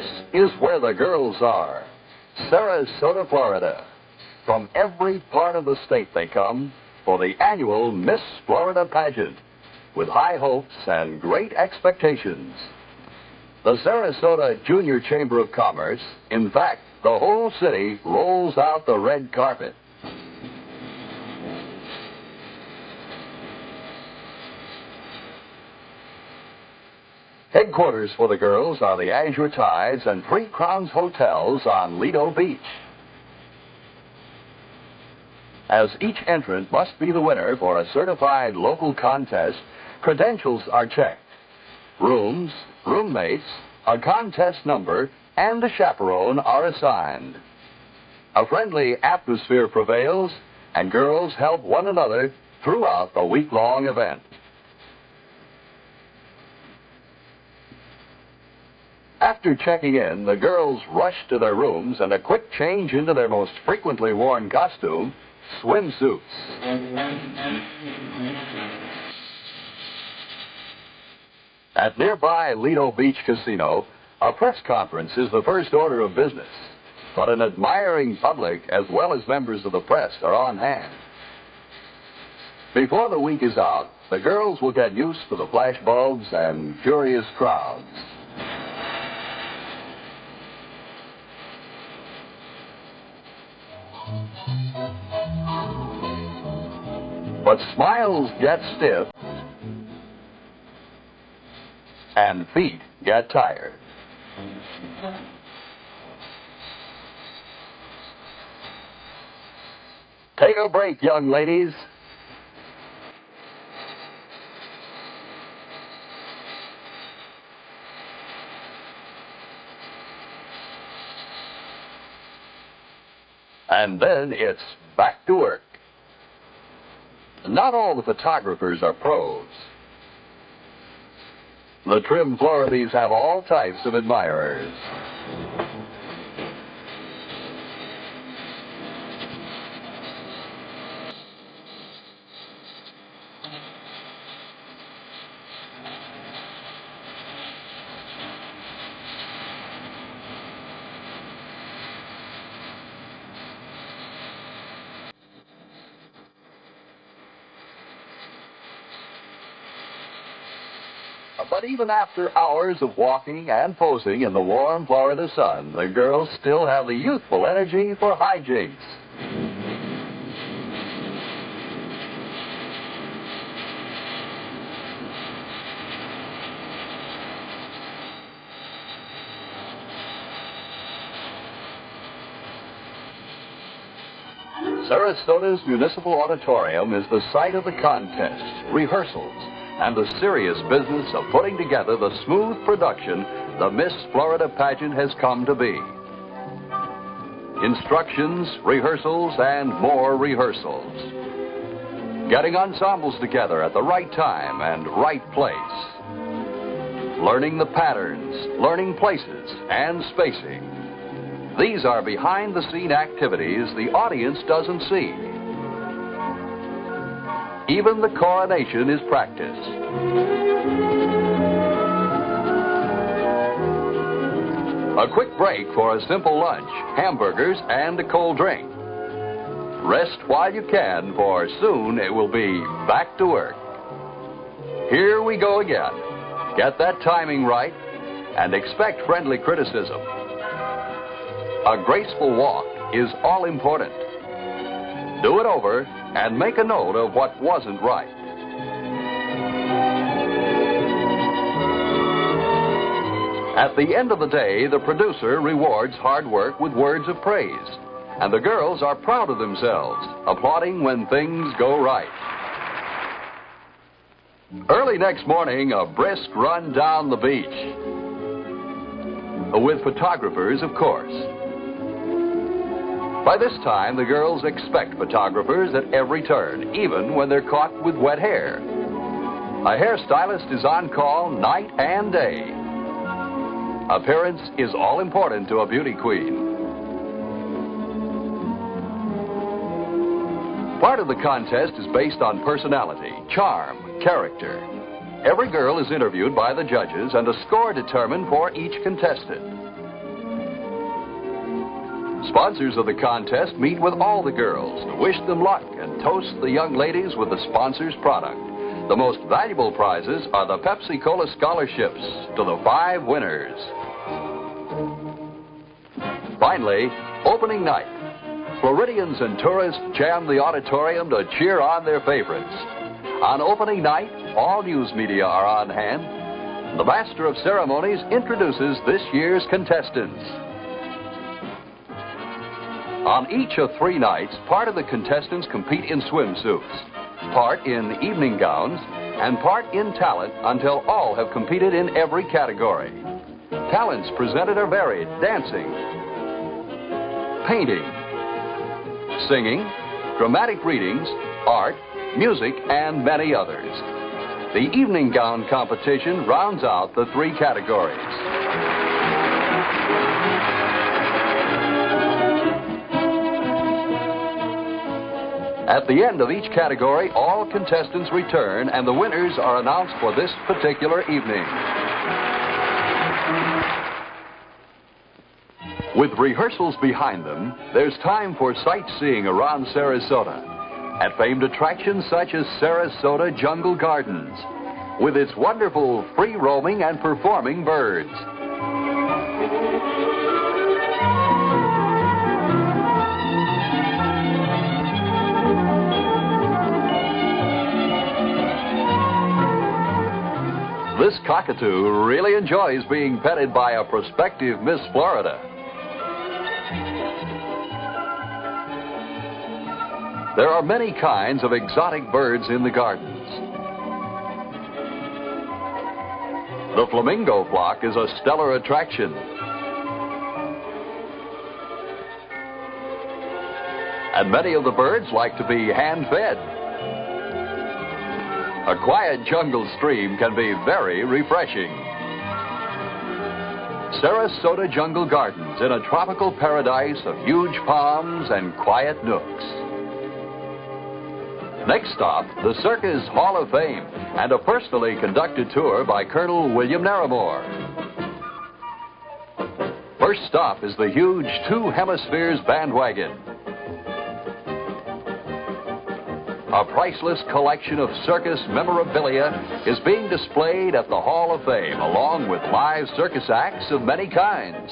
This is where the girls are, Sarasota, Florida. From every part of the state they come for the annual Miss Florida Pageant, with high hopes and great expectations. The Sarasota Junior Chamber of Commerce, in fact, the whole city, rolls out the red carpet. Headquarters for the girls are the Azure Tides and Three Crowns hotels on Lido Beach. As each entrant must be the winner for a certified local contest, credentials are checked. Rooms, roommates, a contest number, and a chaperone are assigned. A friendly atmosphere prevails, and girls help one another throughout the week-long event. After checking in, the girls rush to their rooms and a quick change into their most frequently worn costume, swimsuits. At nearby Lido Beach Casino, a press conference is the first order of business, but an admiring public as well as members of the press are on hand. Before the week is out, the girls will get used to the flashbulbs and curious crowds. But smiles get stiff, and feet get tired. Take a break, young ladies. And then it's back to work. Not all the photographers are pros. The trim Floridies have all types of admirers. But even after hours of walking and posing in the warm Florida sun, the girls still have the youthful energy for hijinks. Sarasota's Municipal Auditorium is the site of the contest, rehearsals, and the serious business of putting together the smooth production the Miss Florida Pageant has come to be. Instructions, rehearsals, and more rehearsals. Getting ensembles together at the right time and right place. Learning the patterns, learning places, and spacing. These are behind-the-scene activities the audience doesn't see. Even the coronation is practiced. A quick break for a simple lunch, hamburgers, and a cold drink. Rest while you can, for soon it will be back to work. Here we go again. Get that timing right and expect friendly criticism. A graceful walk is all important. Do it over and make a note of what wasn't right. At the end of the day, the producer rewards hard work with words of praise, and the girls are proud of themselves, applauding when things go right. Early next morning, a brisk run down the beach. With photographers, of course. By this time, the girls expect photographers at every turn, even when they're caught with wet hair. A hairstylist is on call night and day. Appearance is all important to a beauty queen. Part of the contest is based on personality, charm, character. Every girl is interviewed by the judges and a score determined for each contestant. Sponsors of the contest meet with all the girls to wish them luck and toast the young ladies with the sponsor's product. The most valuable prizes are the Pepsi-Cola scholarships to the 5 winners. Finally, opening night. Floridians and tourists jam the auditorium to cheer on their favorites. On opening night, all news media are on hand. The Master of Ceremonies introduces this year's contestants. On each of 3 nights, part of the contestants compete in swimsuits, part in evening gowns, and part in talent until all have competed in every category. Talents presented are varied: dancing, painting, singing, dramatic readings, art, music, and many others. The evening gown competition rounds out the 3 categories. At the end of each category, all contestants return and the winners are announced for this particular evening. With rehearsals behind them, there's time for sightseeing around Sarasota at famed attractions such as Sarasota Jungle Gardens, with its wonderful free-roaming and performing birds. This cockatoo really enjoys being petted by a prospective Miss Florida. There are many kinds of exotic birds in the gardens. The flamingo flock is a stellar attraction. And many of the birds like to be hand-fed. A quiet jungle stream can be very refreshing. Sarasota Jungle Gardens, in a tropical paradise of huge palms and quiet nooks. Next stop, the Circus Hall of Fame, and a personally conducted tour by Colonel William Naramore. First stop is the huge 2 hemispheres bandwagon. A priceless collection of circus memorabilia is being displayed at the Hall of Fame, along with live circus acts of many kinds.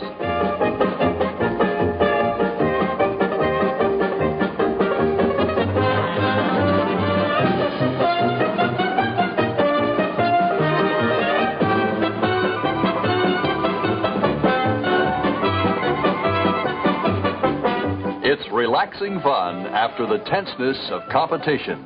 It's relaxing fun after the tenseness of competition.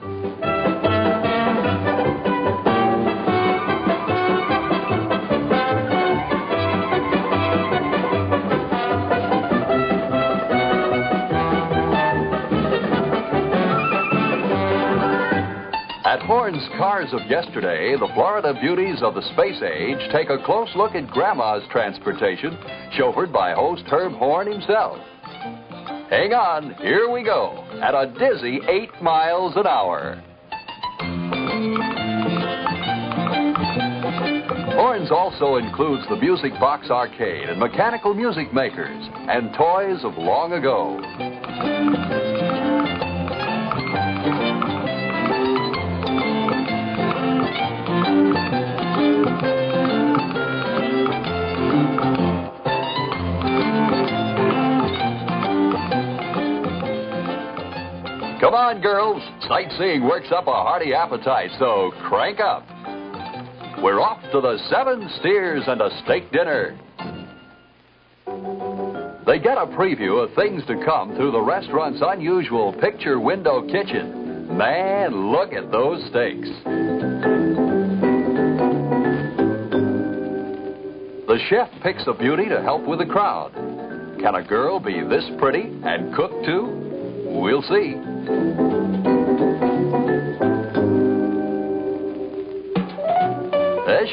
At Horn's Cars of Yesterday, the Florida beauties of the space age take a close look at Grandma's transportation, chauffeured by host Herb Horn himself. Hang on, here we go, at a dizzy 8 miles an hour. Horns also includes the Music Box Arcade and mechanical music makers and toys of long ago. Come on, girls. Sightseeing works up a hearty appetite, so crank up. We're off to the 7 steers and a steak dinner. They get a preview of things to come through the restaurant's unusual picture window kitchen. Man, look at those steaks. The chef picks a beauty to help with the crowd. Can a girl be this pretty and cook too? We'll see.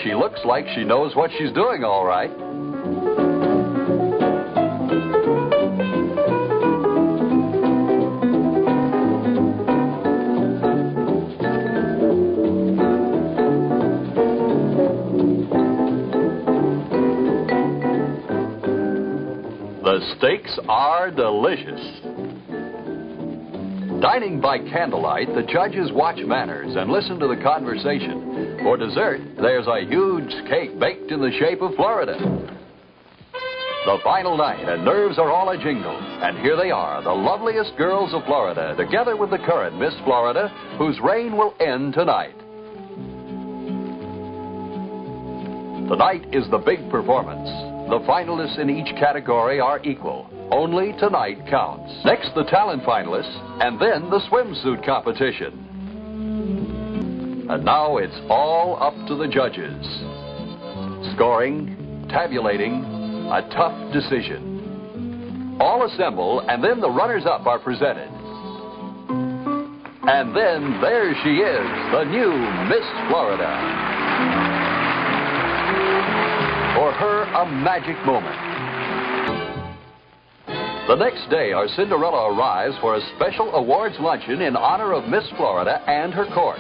She looks like she knows what she's doing, all right. The steaks are delicious. Dining by candlelight, the judges watch manners and listen to the conversation. For dessert, there's a huge cake baked in the shape of Florida. The final night, and nerves are all a-jingle. And here they are, the loveliest girls of Florida, together with the current Miss Florida, whose reign will end tonight. Tonight is the big performance. The finalists in each category are equal. Only tonight counts. Next, the talent finalists, and then the swimsuit competition. And now it's all up to the judges. Scoring, tabulating, a tough decision. All assemble, and then the runners-up are presented. And then there she is, the new Miss Florida. For her, a magic moment. The next day, our Cinderella arrives for a special awards luncheon in honor of Miss Florida and her court.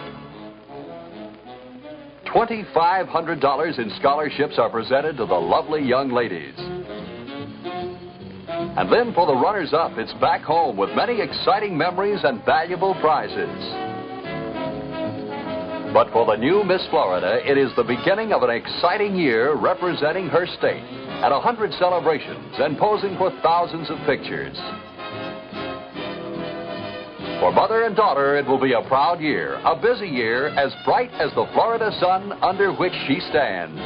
$2,500 in scholarships are presented to the lovely young ladies. And then for the runners-up, it's back home with many exciting memories and valuable prizes. But for the new Miss Florida, it is the beginning of an exciting year representing her state at 100 celebrations and posing for thousands of pictures. For mother and daughter, it will be a proud year, a busy year, as bright as the Florida sun under which she stands.